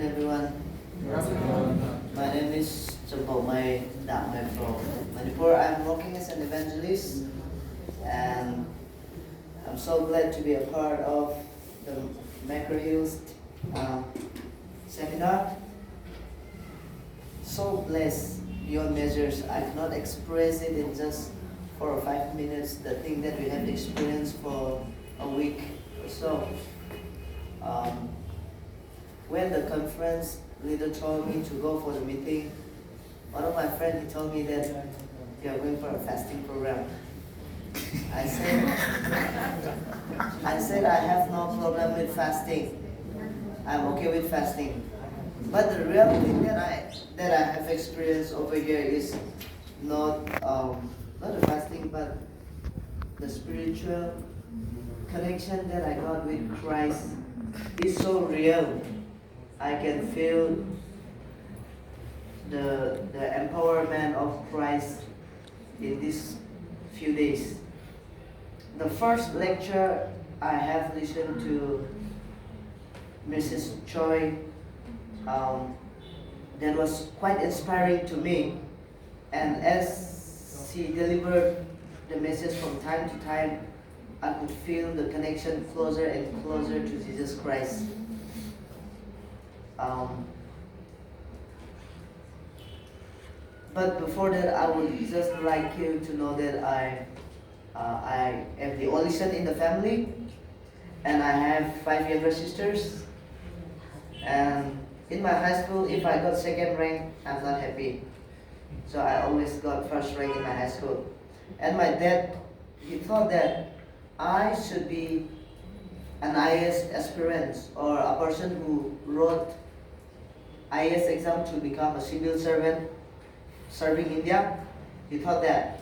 afternoon, everyone. Good afternoon. My name is Champomai Damai from Manipur. I'm working as an evangelist, and I'm so glad to be a part of the Maker Hills seminar. So blessed beyond measures. I cannot express it in just 4 or 5 minutes. The thing that we have experienced for a week or so. When the conference leader told me to go for the meeting, one of my friends, he told me that they are going for a fasting program. I said I have no problem with fasting. I'm okay with fasting. But the real thing that I have experienced over here is not the fasting, but the spiritual connection that I got with Christ is so real. I can feel the empowerment of Christ in these few days. The first lecture I have listened to Mrs. Choi, that was quite inspiring to me. And as she delivered the message from time to time, I could feel the connection closer and closer to Jesus Christ. But before that, I would just like you to know that I am the only son in the family, and I have 5 younger sisters. And in my high school, if I got second rank, I'm not happy. So I always got first rank in my high school. And my dad, he thought that I should be an IAS aspirant or a person who wrote IAS exam to become a civil servant serving India. He thought that.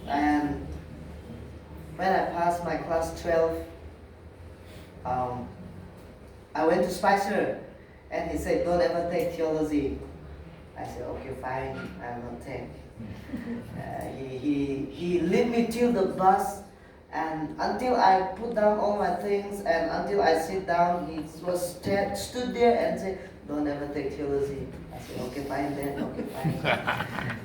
And when I passed my class 12, I went to Spicer, and he said, "Don't ever take theology." I said, "Okay, fine, I will take." He led me till the bus, and until I put down all my things and until I sit down, he stood there and said, "Don't ever take theology." I said, "Okay, fine then, okay, fine."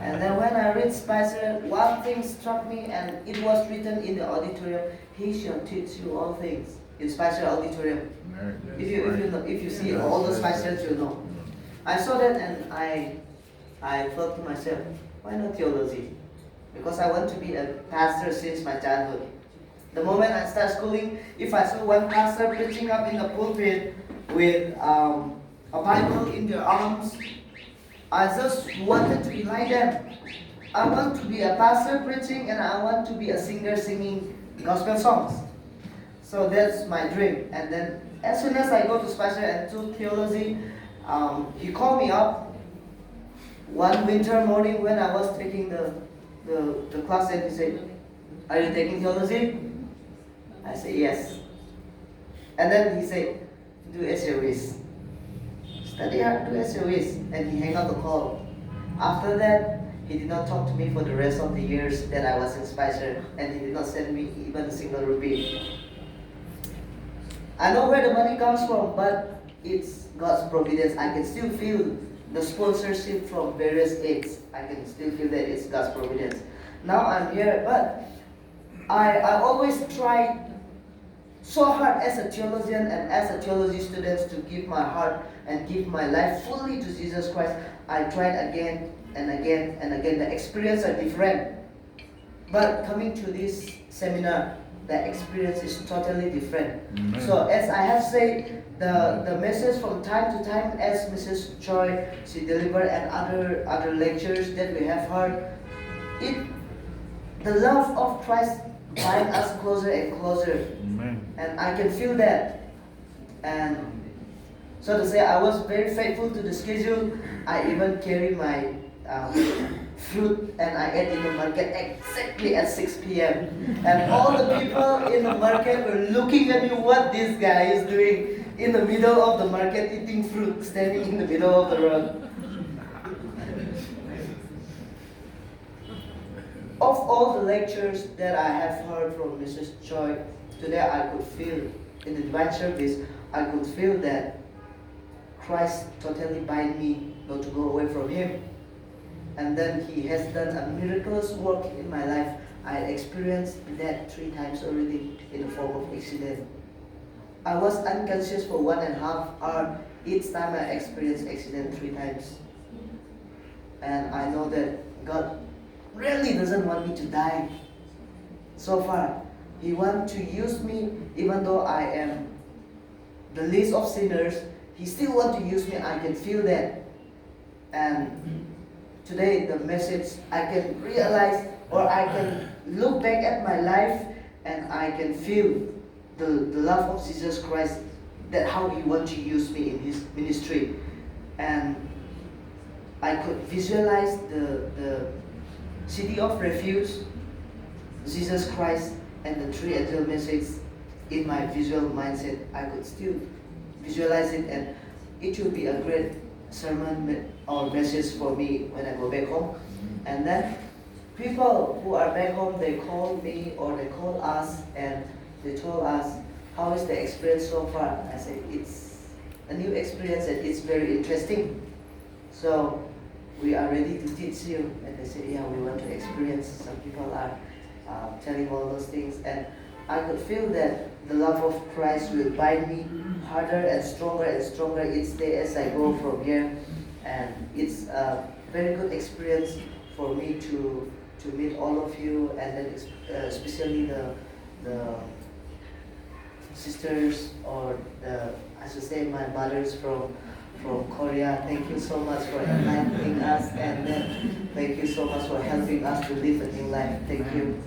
And then when I read Spicer, one thing struck me, and it was written in the auditorium, "He shall teach you all things." In Spicer auditorium. If you see all the Spicers, you know. I saw that and I thought to myself, why not theology? Because I want to be a pastor since my childhood. The moment I start schooling, if I saw one pastor preaching up in the pulpit with a Bible in their arms, I just wanted to be like them. I want to be a pastor preaching, and I want to be a singer singing gospel songs. So that's my dream. And then as soon as I go to Spicer and took theology, he called me up one winter morning when I was taking the class, and he said, "Are you taking theology?" I said, "Yes." And then he said, "Do as you wish. Study hard, do as you wish." And he hung up the call. After that, he did not talk to me for the rest of the years that I was in Spicer, and he did not send me even a single rupee. I know where the money comes from, but it's God's providence. I can still feel the sponsorship from various aids. I can still feel that it's God's providence. Now I'm here, but I always try so hard as a theologian and as a theology student to give my heart and give my life fully to Jesus Christ. I tried again and again and again. The experiences are different. But coming to this seminar, the experience is totally different. Amen. So as I have said, the message from time to time, as Mrs. Choi, she delivered, and other lectures that we have heard, the love of Christ binds us closer and closer. Amen. And I can feel that. And so to say, I was very faithful to the schedule. I even carry my fruit, and I ate in the market exactly at 6 p.m. And all the people in the market were looking at me, what this guy is doing in the middle of the market eating fruit, standing in the middle of the road. Of all the lectures that I have heard from Mrs. Choi, today I could feel in the divine service, I could feel that Christ totally bind me not to go away from Him. And then He has done a miraculous work in my life. I experienced that 3 times already in the form of accident. I was unconscious for 1.5 hours each time I experienced accident 3 times. And I know that God really doesn't want me to die. So far, He wants to use me even though I am the least of sinners. He still wants to use me. I can feel that. And today the message, I can realize, or I can look back at my life and I can feel the love of Jesus Christ, that how He wants to use me in His ministry. And I could visualize the city of refuge, Jesus Christ, and the 3 angel message in my visual mindset. I could still visualize it, and it will be a great sermon or message for me when I go back home. And then people who are back home, they call me or they call us and they told us, how is the experience so far? I said, it's a new experience and it's very interesting. So we are ready to teach you. And they said, yeah, we want to experience. Some people are telling all those things. And I could feel that the love of Christ will bind me harder and stronger each day as I go from here. And it's a very good experience for me to meet all of you, and then especially the sisters, or I should say my mothers from Korea. Thank you so much for enlightening us, and then thank you so much for helping us to live a new life. Thank you.